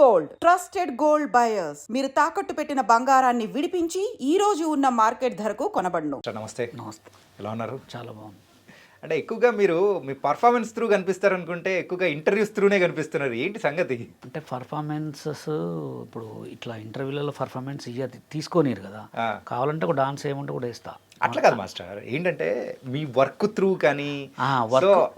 Gold trusted gold buyers మీరు తాకట్టు పెట్టిన బంగారాన్ని విడిపించి ఈ రోజు ఉన్న మార్కెట్ ధరకు కొనబడును. నమస్తే. నమస్తే. ఎలా ఉన్నారు? చాలా బాగుంది. అంటే ఎక్కువగా మీరు మీ పర్ఫార్మెన్స్ త్రూ కనిపిస్తారు అనుకుంటే ఎక్కువగా ఇంటర్వ్యూస్ త్రూనే కనిపిస్తున్నారు, ఏంటి సంగతి? అంటే పర్ఫార్మెన్సెస్ ఇప్పుడు ఇట్లా ఇంటర్వ్యూలలో పర్ఫార్మెన్స్ తీసుకోనిరు కదా, కావాలంటే ఒక డాన్స్ ఏమంటే కూడా వేస్తా. అట్లా కాదు మాస్టర్, ఏంటంటే మీ వర్క్ త్రూ కానీ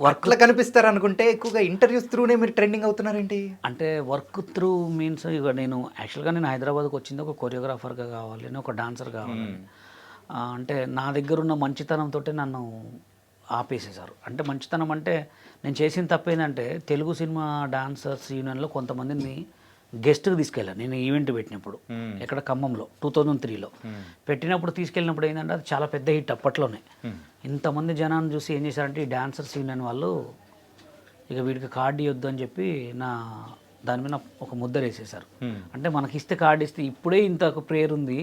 వర్క్ కనిపిస్తారు అనుకుంటే ఎక్కువగా ఇంటర్వ్యూస్ త్రూనే మీరు ట్రెండింగ్ అవుతున్నారేంటి? అంటే వర్క్ త్రూ మీన్స్ ఇక నేను యాక్చువల్గా నేను హైదరాబాద్కి వచ్చింది ఒక కొరియోగ్రాఫర్గా కావాలి, ఒక డాన్సర్ కావాలి. అంటే నా దగ్గర ఉన్న మంచితనంతో నన్ను ఆపేసేశారు. అంటే మంచితనం అంటే నేను చేసిన తప్పేందంటే తెలుగు సినిమా డాన్సర్స్ యూనియన్లో కొంతమందిని గెస్ట్కి తీసుకెళ్ళాను నేను ఈవెంట్ పెట్టినప్పుడు, ఎక్కడ ఖమ్మంలో 2003లో పెట్టినప్పుడు తీసుకెళ్ళినప్పుడు ఏంటంటే అది చాలా పెద్ద హిట్ అప్పట్లోనే. ఇంతమంది జనాన్ని చూసి ఏం చేశారంటే ఈ డాన్సర్స్ యూనియన్ వాళ్ళు ఇక వీడికి కార్డు ఇవ్వద్దు అని చెప్పి దాని మీద ఒక ముద్ర వేసేసారు. అంటే మనకి ఇస్తే కార్డు ఇస్తే ఇప్పుడే ఇంత ఒక ప్రేయర్ ఉంది,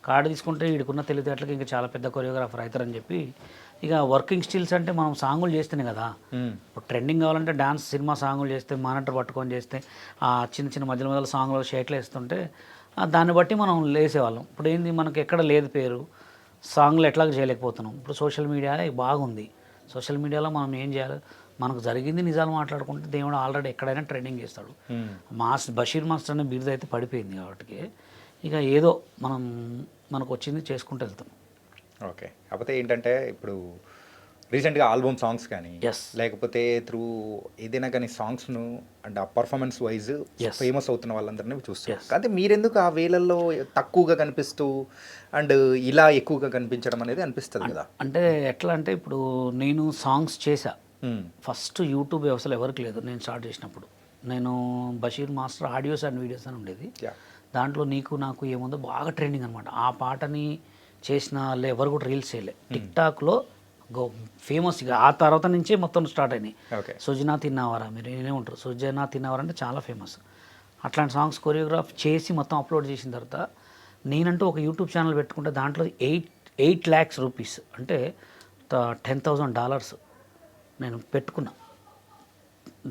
కార్డు తీసుకుంటే వీడికున్న తెలివితేటలకి ఇంకా చాలా పెద్ద కొరియోగ్రాఫర్ అవుతారని చెప్పి ఇక వర్కింగ్ స్టిల్స్ అంటే మనం సాంగులు చేస్తేనే కదా. ఇప్పుడు ట్రెండింగ్ కావాలంటే డాన్స్ సినిమా సాంగులు చేస్తే మానిటర్ పట్టుకొని చేస్తే ఆ చిన్న చిన్న మధ్యలో మధ్యలో సాంగులు షేట్లు వేస్తుంటే దాన్ని బట్టి మనం లేసేవాళ్ళం. ఇప్పుడు ఏంది మనకి ఎక్కడ లేదు పేరు, సాంగ్లు ఎట్లాగ చేయలేకపోతున్నాం. ఇప్పుడు సోషల్ మీడియా బాగుంది, సోషల్ మీడియాలో మనం ఏం చేయాలి, మనకు జరిగింది నిజాలు మాట్లాడుకుంటే దేవుడు ఆల్రెడీ ఎక్కడైనా ట్రెండింగ్ చేస్తాడు. బషీర్ మాస్టర్ అనే బిరుదు అయితే పడిపోయింది కాబట్టి ఇక ఏదో మనకు వచ్చింది చేసుకుంటూ వెళ్తాం. ఓకే. కాకపోతే ఏంటంటే ఇప్పుడు రీసెంట్గా ఆల్బమ్ సాంగ్స్ కానీ లేకపోతే త్రూ ఏదైనా కానీ సాంగ్స్ను అండ్ ఆ పర్ఫార్మెన్స్ వైజ్ ఫేమస్ అవుతున్న వాళ్ళందరినీ చూస్తారు. కానీ మీరెందుకు ఆ వేళల్లో తక్కువగా కనిపిస్తూ అండ్ ఇలా ఎక్కువగా కనిపించడం అనేది అనిపిస్తుంది కదా? అంటే ఎట్లా అంటే ఇప్పుడు నేను సాంగ్స్ చేశా ఫస్ట్ యూట్యూబ్ వ్యవస్థలో ఎవరికి లేదు. నేను స్టార్ట్ చేసినప్పుడు నేను Basheer master audios and videos అని ఉండేది, దాంట్లో నీకు నాకు ఏముందో బాగా ట్రెండింగ్ అనమాట. ఆ పాటని చేసిన వాళ్ళు ఎవరు కూడా రీల్స్ చేయలే. టిక్ టాక్లో ఫేమస్ ఇక ఆ తర్వాత నుంచే మొత్తం స్టార్ట్ అయినాయి. సుజనా తిన్నావారా, మీరు ఏమంటారు, సుజనా తిన్నావారా అంటే చాలా ఫేమస్. అట్లాంటి సాంగ్స్ కొరియోగ్రాఫ్ చేసి మొత్తం అప్లోడ్ చేసిన తర్వాత నేనంటూ ఒక యూట్యూబ్ ఛానల్ పెట్టుకుంటే దాంట్లో 8 lakhs రూపీస్ అంటే $10,000 నేను పెట్టుకున్నా.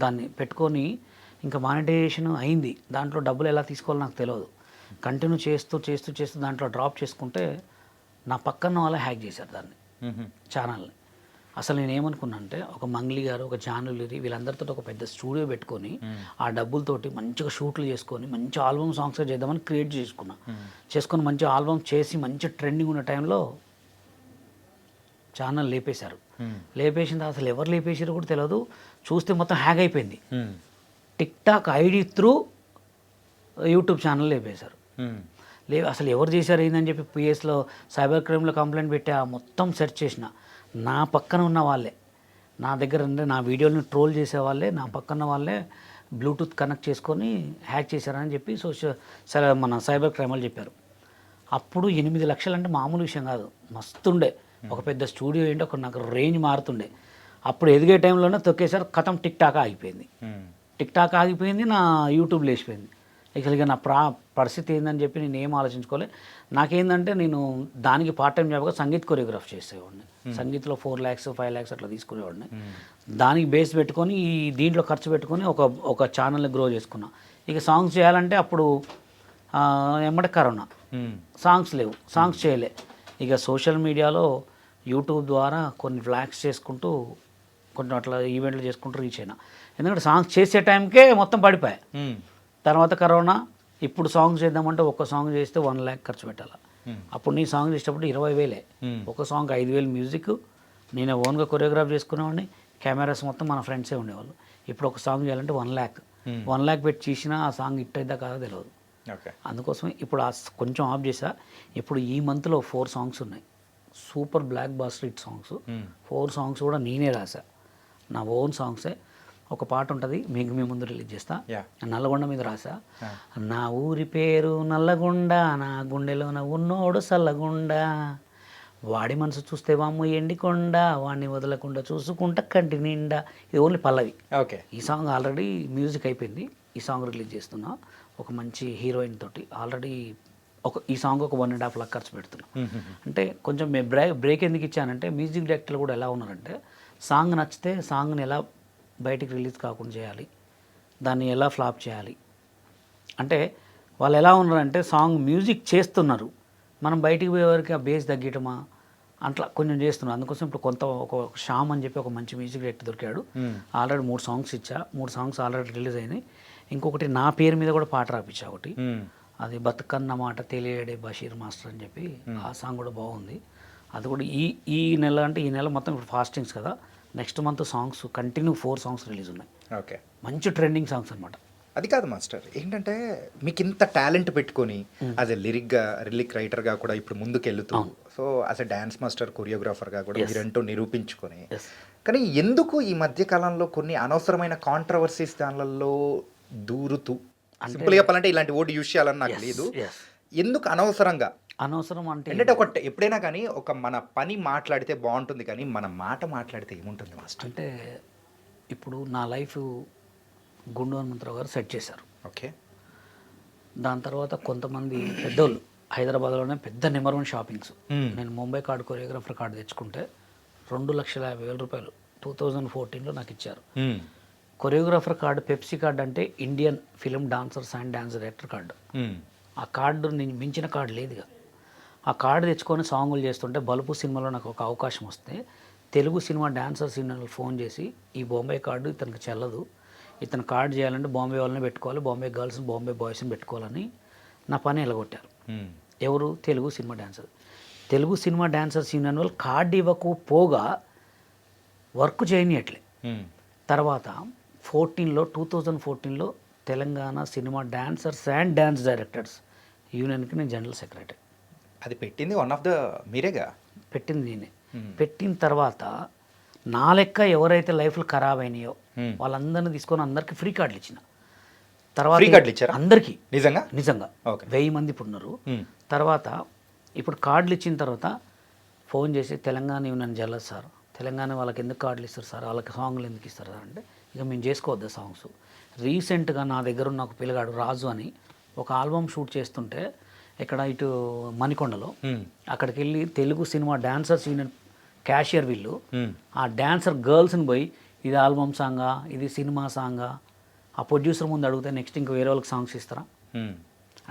దాన్ని పెట్టుకొని ఇంకా మానిటైజేషన్ అయింది, దాంట్లో డబ్బులు ఎలా తీసుకోవాలో నాకు తెలియదు. కంటిన్యూ చేస్తూ చేస్తూ చేస్తూ దాంట్లో డ్రాప్ చేసుకుంటే నా పక్కన వాళ్ళే హ్యాక్ చేశారు దాన్ని, ఛానల్ని. అసలు నేను ఏమనుకున్నా అంటే ఒక మంగ్లీ గారు, ఒక జానులరి, వీళ్ళందరితో ఒక పెద్ద స్టూడియో పెట్టుకొని ఆ డబ్బులతోటి మంచిగా షూట్లు చేసుకొని మంచి ఆల్బమ్ సాంగ్స్ చేద్దామని క్రియేట్ చేసుకొని మంచి ఆల్బమ్ చేసి మంచి ట్రెండింగ్ ఉన్న టైంలో ఛానల్ లేపేశారు. లేపేసిన తర్వాత అసలు ఎవరు లేపేసారో కూడా తెలియదు, చూస్తే మొత్తం హ్యాక్ అయిపోయింది. TikTok ID through YouTube channel లేపేశారు. అసలు ఎవరు చేశారు ఏందని చెప్పి పిఎస్లో సైబర్ క్రైమ్లో కంప్లైంట్ పెట్టి మొత్తం సెర్చ్ చేసిన, నా పక్కన ఉన్న వాళ్ళే, నా దగ్గర అంటే నా వీడియోని ట్రోల్ చేసే వాళ్ళే, నా పక్కన వాళ్ళే బ్లూటూత్ కనెక్ట్ చేసుకొని హ్యాక్ చేశారని చెప్పి మన సైబర్ క్రైమ్ వాళ్ళు చెప్పారు. అప్పుడు 8 లక్షలు అంటే మామూలు విషయం కాదు, మస్తుండే. ఒక పెద్ద స్టూడియో ఏంటి, ఒక నాకు రేంజ్ మారుతుండే. అప్పుడు ఎదిగే టైంలోనే తొక్కేసారు, కథం టిక్ టాక్ ఆగిపోయింది. టిక్ టాక్ ఆగిపోయింది, నా యూట్యూబ్ లేచిపోయింది. ఇక నా పరిస్థితి ఏందని చెప్పి నేను ఏం ఆలోచించుకోలే. నాకేందంటే నేను దానికి పార్ట్ టైం జాబ్గా సంగీత్ కొరియోగ్రాఫ్ చేసేవాడిని. సంగీత్లో 4 lakhs 5 lakhs అట్లా తీసుకునేవాడిని. దానికి బేస్ పెట్టుకొని ఈ దీంట్లో ఖర్చు పెట్టుకొని ఒక ఛానల్ని గ్రో చేసుకున్నా. ఇక సాంగ్స్ చేయాలంటే అప్పుడు ఎమ్మటే కరోనా, సాంగ్స్ లేవు, సాంగ్స్ చేయలే. ఇక సోషల్ మీడియాలో యూట్యూబ్ ద్వారా కొన్ని వ్లాగ్స్ చేసుకుంటూ కొన్ని అట్లా ఈవెంట్లు చేసుకుంటూ రీచ్ అయినా. ఎందుకంటే సాంగ్స్ చేసే టైంకే మొత్తం పడిపోయాయి. తర్వాత కరోనా, ఇప్పుడు సాంగ్స్ చేద్దామంటే ఒక సాంగ్ చేస్తే 1 lakh ఖర్చు పెట్టాలి. అప్పుడు నీ సాంగ్ చేసేటప్పుడు 20,000, ఒక సాంగ్ 5,000 మ్యూజిక్, నేను ఓన్గా కొరియోగ్రాఫ్ చేసుకునేవాడిని, కెమెరాస్ మొత్తం మన ఫ్రెండ్సే ఉండేవాళ్ళు. ఇప్పుడు ఒక సాంగ్ చేయాలంటే 1 lakh పెట్టి చేసినా ఆ సాంగ్ హిట్ అయిద్దా కాదో తెలియదు. అందుకోసమే ఇప్పుడు కొంచెం ఆఫ్ చేసా. ఇప్పుడు ఈ మంత్లో 4 songs ఉన్నాయి, super blockbuster hit songs. 4 songs కూడా నేనే రాసా, నా ఓన్ సాంగ్సే. ఒక పాట ఉంటుంది, మీకు మీ ముందు రిలీజ్ చేస్తా, నల్లగొండ మీద రాసా. నా ఊరి పేరు నల్లగొండ, నా గుండెలోన ఉన్నోడు సల్లగుండ, వాడి మనసు చూస్తే వామ్ము ఎండికొండ, వాడిని వదలకుండా చూసుకుంటా కంటి నిండా. ఇది ఓన్లీ పల్లవి. ఈ సాంగ్ ఆల్రెడీ మ్యూజిక్ అయిపోయింది, ఈ సాంగ్ రిలీజ్ చేస్తున్నా ఒక మంచి హీరోయిన్ తోటి. ఆల్రెడీ ఈ సాంగ్ ఒక 1.5 lakh ఖర్చు పెడుతున్నా. అంటే కొంచెం బ్రేక్ ఎందుకు ఇచ్చానంటే మ్యూజిక్ డైరెక్టర్లు కూడా ఎలా ఉన్నారంటే సాంగ్ నచ్చితే సాంగ్ని ఎలా బయటికి రిలీజ్ కాకుండా చేయాలి, దాన్ని ఎలా ఫ్లాప్ చేయాలి, అంటే వాళ్ళు ఎలా ఉన్నారంటే సాంగ్ మ్యూజిక్ చేస్తున్నారు, మనం బయటికి పోయేవారికి ఆ బేస్ తగ్గటమా అట్లా కొంచెం చేస్తున్నారు. అందుకోసం ఇప్పుడు ఒక శ్యామ్ అని చెప్పి ఒక మంచి మ్యూజిక్ డైరెక్టర్ దొరికాడు. ఆల్రెడీ 3 సాంగ్స్ ఇచ్చా, 3 సాంగ్స్ ఆల్రెడీ రిలీజ్ అయినాయి. ఇంకొకటి నా పేరు మీద కూడా పాట రాపించా ఒకటి, అది బతుకన్న మాట తెలియడే బషీర్ మాస్టర్ అని చెప్పి, ఆ సాంగ్ కూడా బాగుంది. అది కూడా ఈ నెల, అంటే ఈ నెల మొత్తం ఇప్పుడు ఫాస్టింగ్స్ కదా, next month songs continue 4 songs release ఉన్నాయి. ఓకే, మంచి ట్రెండింగ్ సాంగ్స్ అనమాట. అది కాదు మాస్టర్, ఏంటంటే మీకు ఇంత టాలెంట్ పెట్టుకొని యాజ్ ఎ లిరిక్ రైటర్గా కూడా ఇప్పుడు ముందుకు వెళ్తూ, so as a dance master కొరియోగ్రాఫర్గా కూడా మీరంటూ నిరూపించుకొని, కానీ ఎందుకు ఈ మధ్య కాలంలో కొన్ని అనవసరమైన కాంట్రవర్సీస్ దానిలో దూరుతూ, సింపుల్గా చెప్పాలంటే ఇలాంటి ఓటు యూజ్ చేయాలని నాకు లేదు, ఎందుకు అనవసరం అంటే ఒక ఎప్పుడైనా కానీ ఒక మన పని మాట్లాడితే బాగుంటుంది, కానీ మన మాట మాట్లాడితే ఏముంటుంది మాస్టర్? అంటే ఇప్పుడు నా లైఫ్ గుండు హనుమంతరావు గారు సెట్ చేశారు. ఓకే, దాని తర్వాత కొంతమంది పెద్దోళ్ళు హైదరాబాద్లోనే పెద్ద నెంబర్ 1 షాపింగ్స్, నేను ముంబై కార్డు కొరియోగ్రాఫర్ కార్డు తెచ్చుకుంటే 2,50,000 రూపాయలు 2014లో నాకు ఇచ్చారు. కొరియోగ్రాఫర్ కార్డు, పెప్సీ కార్డు అంటే Indian film dancers and dance director card. ఆ కార్డు నేను మించిన కార్డు లేదుగా. ఆ కార్డు తెచ్చుకొని సాంగులు చేస్తుంటే బలుపు సినిమాలో నాకు ఒక అవకాశం వస్తే తెలుగు సినిమా డాన్సర్స్ యూనియన్లు ఫోన్ చేసి, ఈ బాంబే కార్డు ఇతనికి చెల్లదు, ఇతను కార్డు చేయాలంటే బాంబే వాళ్ళని పెట్టుకోవాలి, బాంబే గర్ల్స్ని బాంబే బాయ్స్ని పెట్టుకోవాలని నా పని ఎలగొట్టారు. ఎవరు? తెలుగు సినిమా డాన్సర్స్ యూనియన్ వాళ్ళు కార్డు ఇవ్వకపోగా వర్క్ చేయనియట్లే. తర్వాత 2014లో Telangana cinema dancers and dance directors యూనియన్కి నేను జనరల్ సెక్రటరీ. అది పెట్టింది వన్ ఆఫ్ ద మీరేగా? పెట్టింది నేనే. పెట్టిన తర్వాత నా లెక్క ఎవరైతే లైఫ్లు ఖరాబ్ అయినాయో వాళ్ళందరినీ తీసుకొని అందరికి ఫ్రీ కార్డులు ఇచ్చిన. తర్వాత అందరికీ నిజంగా 1000 మంది ఇప్పుడు ఉన్నారు. తర్వాత ఇప్పుడు కార్డులు ఇచ్చిన తర్వాత ఫోన్ చేసి, తెలంగాణ యూనియన్ జల్లదు సార్, తెలంగాణ వాళ్ళకి ఎందుకు కార్డులు ఇస్తారు సార్, వాళ్ళకి సాంగ్లు ఎందుకు ఇస్తారు సార్ అంటే, ఇక మేము చేసుకోవద్దు సాంగ్స్. రీసెంట్గా నా దగ్గర ఉన్న ఒక పిల్లగాడు రాజు అని ఒక ఆల్బమ్ షూట్ చేస్తుంటే ఇక్కడ ఇటు మణికొండలో, అక్కడికి వెళ్ళి Telugu cinema dancers union cashier వీళ్ళు ఆ డాన్సర్ గర్ల్స్ని పోయి, ఇది ఆల్బమ్ సాంగా, ఇది సినిమా సాంగా, ఆ ప్రొడ్యూసర్ ముందు అడిగితే నెక్స్ట్ ఇంక వేరే వాళ్ళకి సాంగ్స్ ఇస్తారా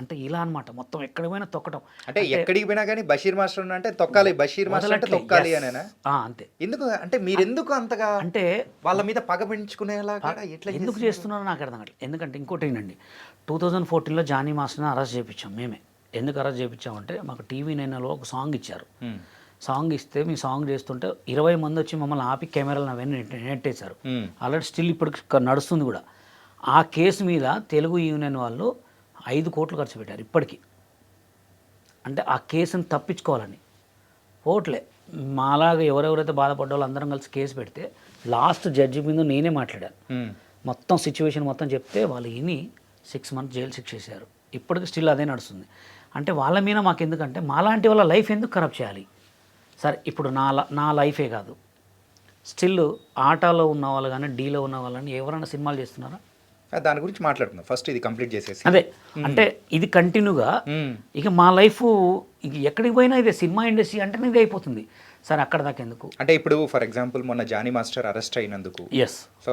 అంటే ఇలా అనమాట. మొత్తం ఎక్కడికి పోయినా తొక్కటం. అంటే ఎక్కడికి పోయినా కానీ బషీర్ మాస్టర్ అంటే తొక్కాలి, బషీర్ మాస్టర్ అంటే తొక్కాలి అనేనా? అంతే. ఎందుకు అంటే మీరు ఎందుకు అంతగా అంటే వాళ్ళ మీద పగ పెంచుకునేలాగా ఎట్లా ఎందుకు చేస్తున్నారో నాకు అర్థం కావట్లేదు. ఎందుకంటే ఇంకోటి ఏంటండి, 2014లో జానీ మాస్టర్ని అరెస్ట్ చేయించాం మేమే. ఎందుకు అరెస్ట్ చేయించామంటే, మాకు TV9లో ఒక సాంగ్ ఇచ్చారు. సాంగ్ ఇస్తే మీ సాంగ్ చేస్తుంటే 20 మంది వచ్చి మమ్మల్ని ఆపి కెమెరాలు అవన్నీ నెట్టేశారు. ఆల్రెడీ స్టిల్ ఇప్పుడు నడుస్తుంది కూడా. ఆ కేసు మీద తెలుగు యూనియన్ వాళ్ళు 5 కోట్లు ఖర్చు పెట్టారు ఇప్పటికీ. అంటే ఆ కేసుని తప్పించుకోవాలని ఓట్లే. మాలాగా ఎవరెవరైతే బాధపడ్డ వాళ్ళు అందరం కలిసి కేసు పెడితే లాస్ట్ జడ్జి మీద నేనే మాట్లాడాను. మొత్తం సిచ్యువేషన్ మొత్తం చెప్తే వాళ్ళు విని 6 మంత్స్ జైలు శిక్ష చేశారు. ఇప్పటికి స్టిల్ అదే నడుస్తుంది. అంటే వాళ్ళ మీద మాకు ఎందుకంటే, మాలాంటి వాళ్ళ లైఫ్ ఎందుకు ఖరాబ్ చేయాలి? సరే ఇప్పుడు నా లైఫే కాదు, స్టిల్ ఆటాలో ఉన్న వాళ్ళు కానీ డీలో ఉన్న వాళ్ళని ఎవరైనా సినిమాలు చేస్తున్నారా? దాని గురించి మాట్లాడుకుందాం ఫస్ట్, ఇది కంప్లీట్ చేసేసి. అదే అంటే ఇది కంటిన్యూగా ఇక మా లైఫ్ ఇక ఎక్కడికి పోయినా ఇదే, సినిమా ఇండస్ట్రీ అంటేనే ఇది అయిపోతుంది. సరే అక్కడ దాకా ఎందుకు? అంటే ఇప్పుడు ఫర్ ఎగ్జాంపుల్ మొన్న జానీ మాస్టర్ అరెస్ట్ అయినందుకు సో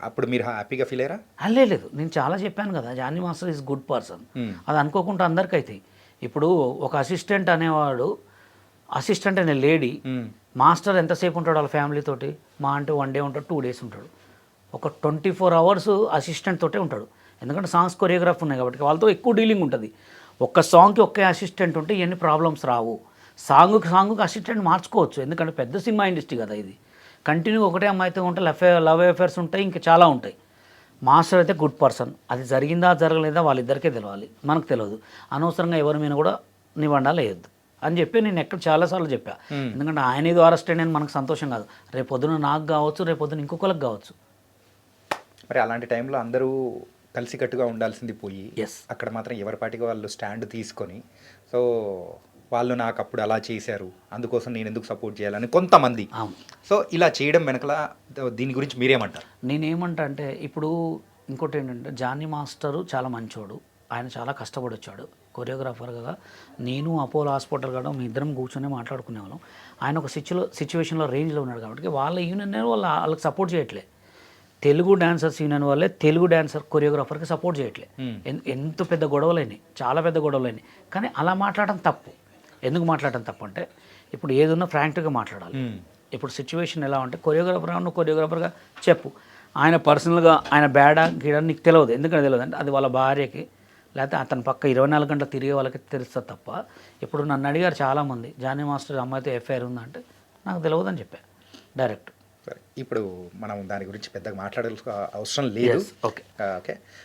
అప్పుడు మీరు హ్యాపీగా ఫీల్ అయ్యారా? లేదు, నేను చాలా చెప్పాను కదా, Jani master is good person. అది అనుకోకుండా అందరికైతే. ఇప్పుడు ఒక అసిస్టెంట్ అనేవాడు, అసిస్టెంట్ అనే లేడీ, మాస్టర్ ఎంతసేపు ఉంటాడు వాళ్ళ ఫ్యామిలీతోటి? మా అంటే 1 డే ఉంటాడు, 2 డేస్ ఉంటాడు. ఒక 24 అవర్స్ అసిస్టెంట్ తోటే ఉంటాడు. ఎందుకంటే సాంగ్స్ కొరియోగ్రాఫ్ ఉన్నాయి కాబట్టి వాళ్ళతో ఎక్కువ డీలింగ్ ఉంటుంది. ఒక్క సాంగ్కి ఒకే అసిస్టెంట్ ఉంటే ఎన్ని ప్రాబ్లమ్స్ రావు. సాంగ్కి అసిస్టెంట్ మార్చుకోవచ్చు, ఎందుకంటే పెద్ద సినిమా ఇండస్ట్రీ కదా ఇది. కంటిన్యూ ఒకటే అమ్మాయితో ఉంటే లవ్ అఫేర్స్ ఉంటాయి, ఇంకా చాలా ఉంటాయి. మాస్టర్ అయితే గుడ్ పర్సన్. అది జరిగిందా జరగలేదా వాళ్ళిద్దరికే తెలియాలి, మనకు తెలియదు. అనవసరంగా ఎవరి మీద కూడా నిబంధనలు వేయద్దు అని చెప్పి నేను ఎక్కడ చాలాసార్లు చెప్పా. ఎందుకంటే ఆయన ఏదో అరెస్ట్ అయిన మనకు సంతోషం కాదు, రేపొద్దున నాకు కావచ్చు, రేపొద్దున ఇంకొకరికి కావచ్చు. మరి అలాంటి టైంలో అందరూ కలిసికట్టుగా ఉండాల్సింది పోయి అక్కడ మాత్రం ఎవరి పాటికి వాళ్ళు స్టాండ్ తీసుకొని, సో వాళ్ళు నాకు అప్పుడు అలా చేశారు అందుకోసం నేను ఎందుకు సపోర్ట్ చేయాలని కొంతమంది, సో ఇలా చేయడం వెనకల దీని గురించి మీరేమంటారు? నేనేమంటా అంటే, ఇప్పుడు ఇంకోటి ఏంటంటే, జానీ మాస్టరు చాలా మంచోడు, ఆయన చాలా కష్టపడి వచ్చాడు కొరియోగ్రాఫర్గా. నేను అపోలో హాస్పిటల్ కూడా మీ ఇద్దరం కూర్చొని మాట్లాడుకునేవాళ్ళం. ఆయన ఒక సిచ్యువేషన్లో రేంజ్లో ఉన్నాడు కాబట్టి వాళ్ళ యూనియన్ వాళ్ళకి సపోర్ట్ చేయట్లే. తెలుగు డాన్సర్స్ యూనియన్ వల్లే తెలుగు డాన్సర్ కొరియోగ్రాఫర్కి సపోర్ట్ చేయట్లే. ఎంత పెద్ద గొడవలైనాయి, చాలా పెద్ద గొడవలైనాయి. కానీ అలా మాట్లాడడం తప్పు. ఎందుకు మాట్లాడడం తప్పు అంటే ఇప్పుడు ఏదున్నా ఫ్రాంక్గా మాట్లాడాలి. ఇప్పుడు సిచ్యువేషన్ ఎలా అంటే కొరియోగ్రాఫర్గా నువ్వు కొరియోగ్రాఫర్గా చెప్పు, ఆయన పర్సనల్గా ఆయన బ్యాడా గీడా నీకు తెలియదు. ఎందుకంటే తెలియదు అంటే అది వాళ్ళ భార్యకి లేకపోతే అతని పక్క 24 గంటలు తిరిగే వాళ్ళకి తెలుస్తుంది తప్ప. ఇప్పుడు నన్ను అడిగారు చాలామంది, జానీ మాస్టర్ అమ్మాయితో ఎఫ్ఐఆర్ ఉందంటే నాకు తెలియదు అని చెప్పాను డైరెక్ట్. సరే, ఇప్పుడు మనం దాని గురించి పెద్దగా మాట్లాడాల్సిన అవసరం లేదు. Okay okay,